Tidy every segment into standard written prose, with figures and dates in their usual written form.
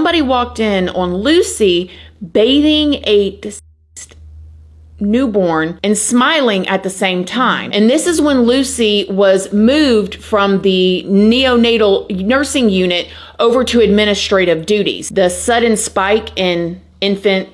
somebody walked in on Lucy bathing a newborn and smiling at the same time. And this is when Lucy was moved from the neonatal nursing unit over to administrative duties. The sudden spike in infant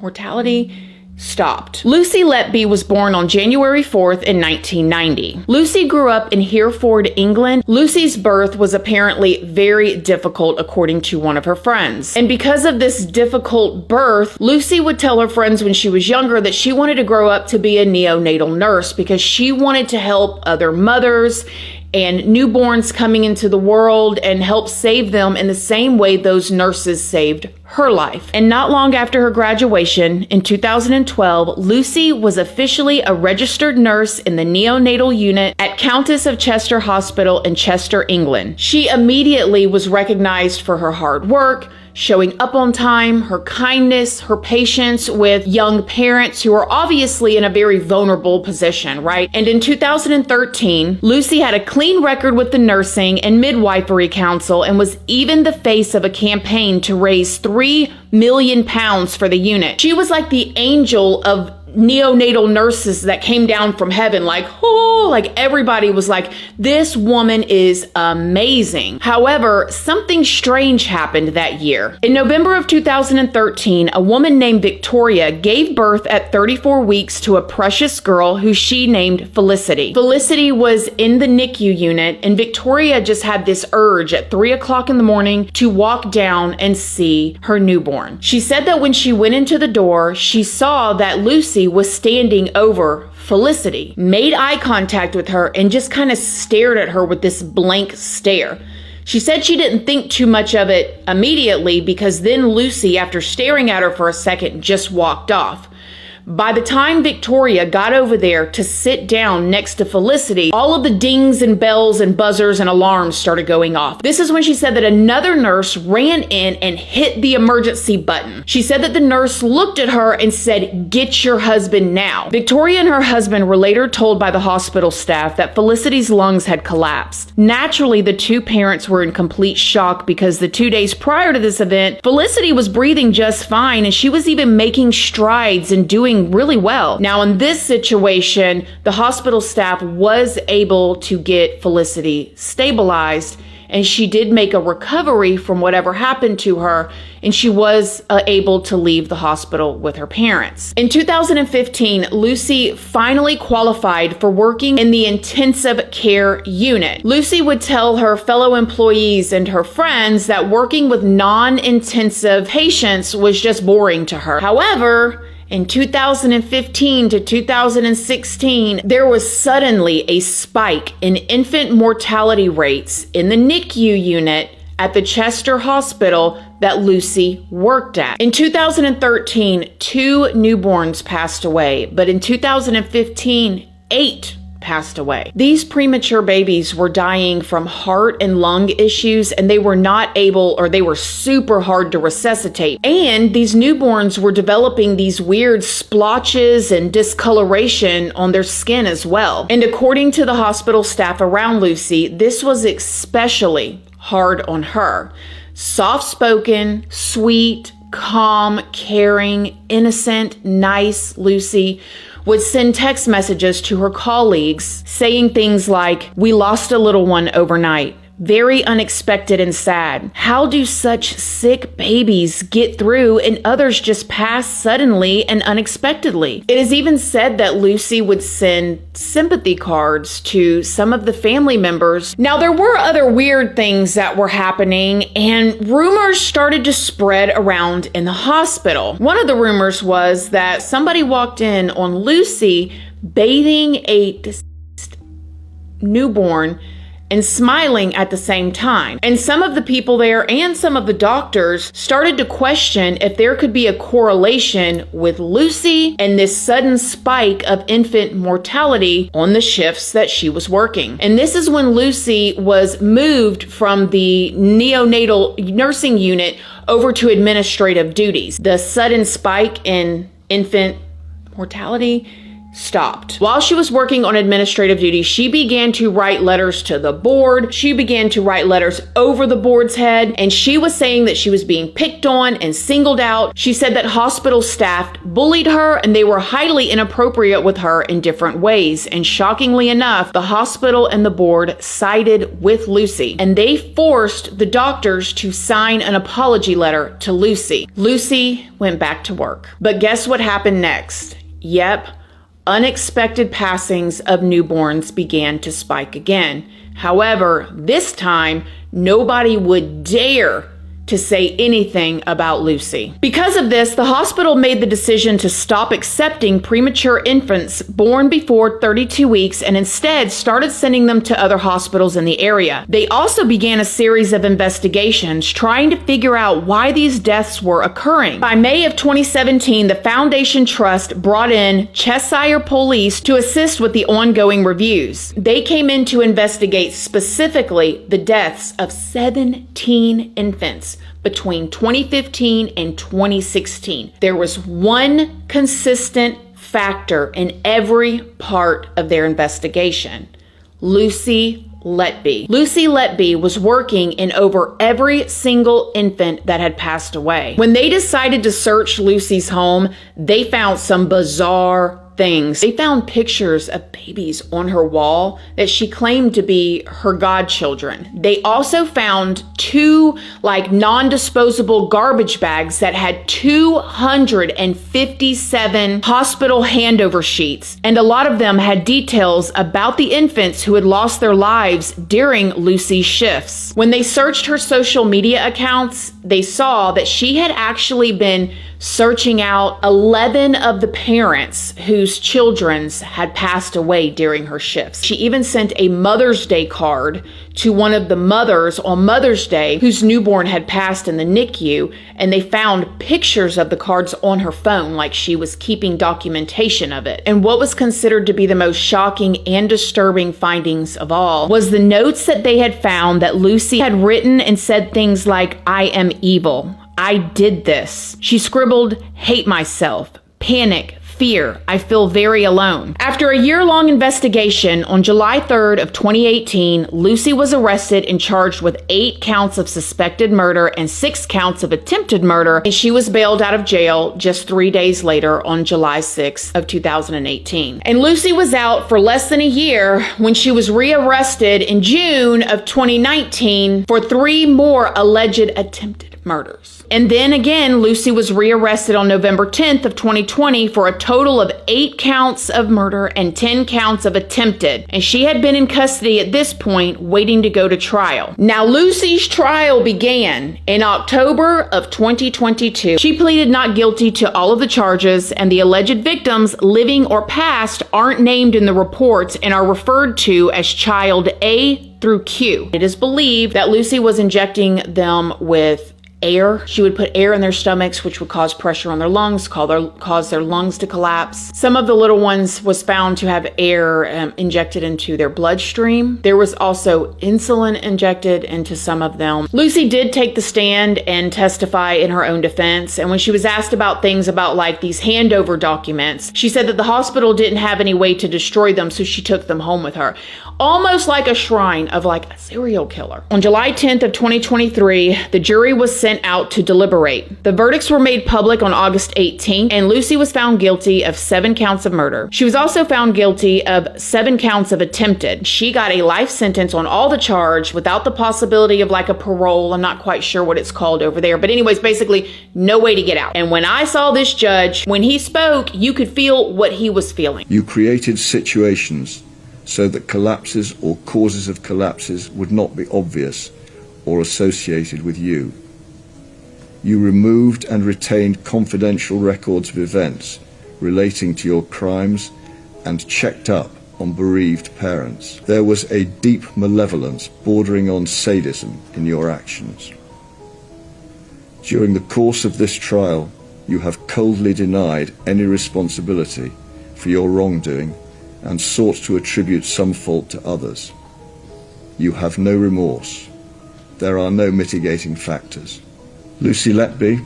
mortality stopped. Lucy Letby was born on January 4th in 1990. Lucy grew up in Hereford, England. Lucy's birth was apparently very difficult, according to one of her friends. And because of this difficult birth, Lucy would tell her friends when she was younger that she wanted to grow up to be a neonatal nurse because she wanted to help other mothers and newborns coming into the world and help save them in the same way those nurses saved her life. And not long after her graduation in 2012, Lucy was officially a registered nurse in the neonatal unit at Countess of Chester Hospital in Chester, England. She immediately was recognized for her hard work, showing up on time, her kindness, her patience with young parents who are obviously in a very vulnerable position, right? And in 2013, Lucy had a clean record with the Nursing and Midwifery Council and was even the face of a campaign to raise £3 million for the unit. She was like the angel of neonatal nurses that came down from heaven, like, oh, like everybody was like, this woman is amazing. However, something strange happened that year. In November of 2013, a woman named Victoria gave birth at 34 weeks to a precious girl who she named Felicity. Felicity was in the NICU unit, and Victoria just had this urge at 3 o'clock in the morning to walk down and see her newborn. She said that when she went into the door, she saw that Lucy was standing over Felicity, made eye contact with her, and just kind of stared at her with this blank stare. She said she didn't think too much of it immediately because then Lucy, after staring at her for a second, just walked off. By the time Victoria got over there to sit down next to Felicity, all of the dings and bells and buzzers and alarms started going off. This is when she said that another nurse ran in and hit the emergency button. She said that the nurse looked at her and said, "Get your husband now." Victoria and her husband were later told by the hospital staff that Felicity's lungs had collapsed. Naturally, the two parents were in complete shock because the 2 days prior to this event, Felicity was breathing just fine and she was even making strides and doing really well. Now, in this situation, the hospital staff was able to get Felicity stabilized, and she did make a recovery from whatever happened to her, and she was able to leave the hospital with her parents. In 2015, Lucy finally qualified for working in the intensive care unit. Lucy would tell her fellow employees and her friends that working with non-intensive patients was just boring to her. However, in 2015 to 2016, there was suddenly a spike in infant mortality rates in the NICU unit at the Chester Hospital that Lucy worked at. In 2013, 2 newborns passed away, but in 2015, 8 passed away. These premature babies were dying from heart and lung issues, and they were not able, or they were super hard to resuscitate. And these newborns were developing these weird splotches and discoloration on their skin as well. And according to the hospital staff around Lucy, this was especially hard on her. Soft-spoken, sweet, calm, caring, innocent, nice Lucy would send text messages to her colleagues saying things like, "We lost a little one overnight. Very unexpected and sad. How do such sick babies get through and others just pass suddenly and unexpectedly?" It is even said that Lucy would send sympathy cards to some of the family members. Now, there were other weird things that were happening, and rumors started to spread around in the hospital. One of the rumors was that somebody walked in on Lucy bathing a newborn and smiling at the same time. And some of the people there and some of the doctors started to question if there could be a correlation with Lucy and this sudden spike of infant mortality on the shifts that she was working. And this is when Lucy was moved from the neonatal nursing unit over to administrative duties. The sudden spike in infant mortality stopped. While she was working on administrative duty, she began to write letters to the board. She began to write letters over the board's head, and she was saying that she was being picked on and singled out. She said that hospital staff bullied her and they were highly inappropriate with her in different ways. And shockingly enough, the hospital and the board sided with Lucy, and they forced the doctors to sign an apology letter to Lucy. Lucy went back to work. But guess what happened next? Yep. Unexpected passings of newborns began to spike again. However, this time, nobody would dare to say anything about Lucy. Because of this, the hospital made the decision to stop accepting premature infants born before 32 weeks and instead started sending them to other hospitals in the area. They also began a series of investigations trying to figure out why these deaths were occurring. By May of 2017, the Foundation Trust brought in Cheshire Police to assist with the ongoing reviews. They came in to investigate specifically the deaths of 17 infants between 2015 and 2016. There was one consistent factor in every part of their investigation: Lucy Letby. Lucy Letby was working in over every single infant that had passed away. When they decided to search Lucy's home, they found some bizarre things. They found pictures of babies on her wall that she claimed to be her godchildren. They also found two non-disposable garbage bags that had 257 hospital handover sheets, and a lot of them had details about the infants who had lost their lives during Lucy's shifts. When they searched her social media accounts, they saw that she had actually been searching out 11 of the parents whose children had passed away during her shifts. She even sent a Mother's Day card to one of the mothers on Mother's Day whose newborn had passed in the NICU, and they found pictures of the cards on her phone, like she was keeping documentation of it. And what was considered to be the most shocking and disturbing findings of all was the notes that they had found that Lucy had written and said things like, "I am evil. I did this." She scribbled, "hate myself, panic, fear, I feel very alone." After a year-long investigation, on July 3rd of 2018, Lucy was arrested and charged with 8 counts of suspected murder and 6 counts of attempted murder, and she was bailed out of jail just 3 days later on July 6th of 2018. And Lucy was out for less than a year when she was rearrested in June of 2019 for 3 more alleged attempted murders. And then again, Lucy was rearrested on November 10th of 2020 for a total of 8 counts of murder and 10 counts of attempted. And she had been in custody at this point, waiting to go to trial. Now, Lucy's trial began in October of 2022. She pleaded not guilty to all of the charges, and the alleged victims, living or past, aren't named in the reports and are referred to as Child A through Q. It is believed that Lucy was injecting them with air. She would put air in their stomachs, which would cause pressure on their lungs, cause their lungs to collapse. Some of the little ones was found to have air injected into their bloodstream. There was also insulin injected into some of them. Lucy did take the stand and testify in her own defense. And when she was asked about things about these handover documents, she said that the hospital didn't have any way to destroy them, so she took them home with her. Almost like a shrine of a serial killer. On July 10th of 2023, the jury was sent out to deliberate. The verdicts were made public on August 18th, and Lucy was found guilty of 7 counts of murder. She was also found guilty of 7 counts of attempted. She got a life sentence on all the charge without the possibility of a parole. I'm not quite sure what it's called over there. But anyways, basically no way to get out. And when I saw this judge, when he spoke, you could feel what he was feeling. You created situations so that collapses or causes of collapses would not be obvious or associated with you. You removed and retained confidential records of events relating to your crimes and checked up on bereaved parents. There was a deep malevolence bordering on sadism in your actions. During the course of this trial, you have coldly denied any responsibility for your wrongdoing and sought to attribute some fault to others. You have no remorse. There are no mitigating factors. Lucy Letby,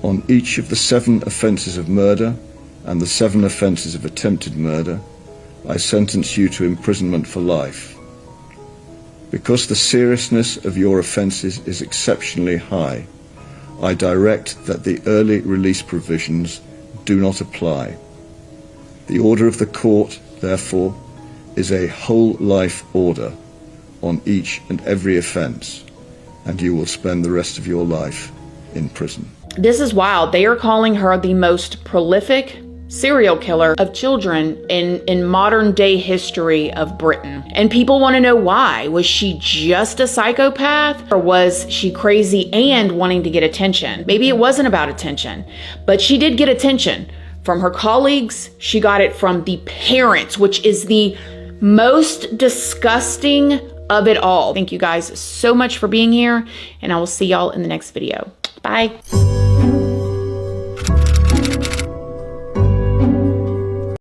on each of the 7 offences of murder, and the 7 offences of attempted murder, I sentence you to imprisonment for life. Because the seriousness of your offences is exceptionally high, I direct that the early release provisions do not apply. The order of the court, therefore, is a whole life order on each and every offence, and you will spend the rest of your life in prison. This is wild. They are calling her the most prolific serial killer of children in modern day history of Britain. And people want to know why. Was she just a psychopath, or was she crazy and wanting to get attention? Maybe it wasn't about attention, but she did get attention from her colleagues. She got it from the parents, which is the most disgusting of it all. Thank you guys so much for being here, and I will see y'all in the next video. Bye.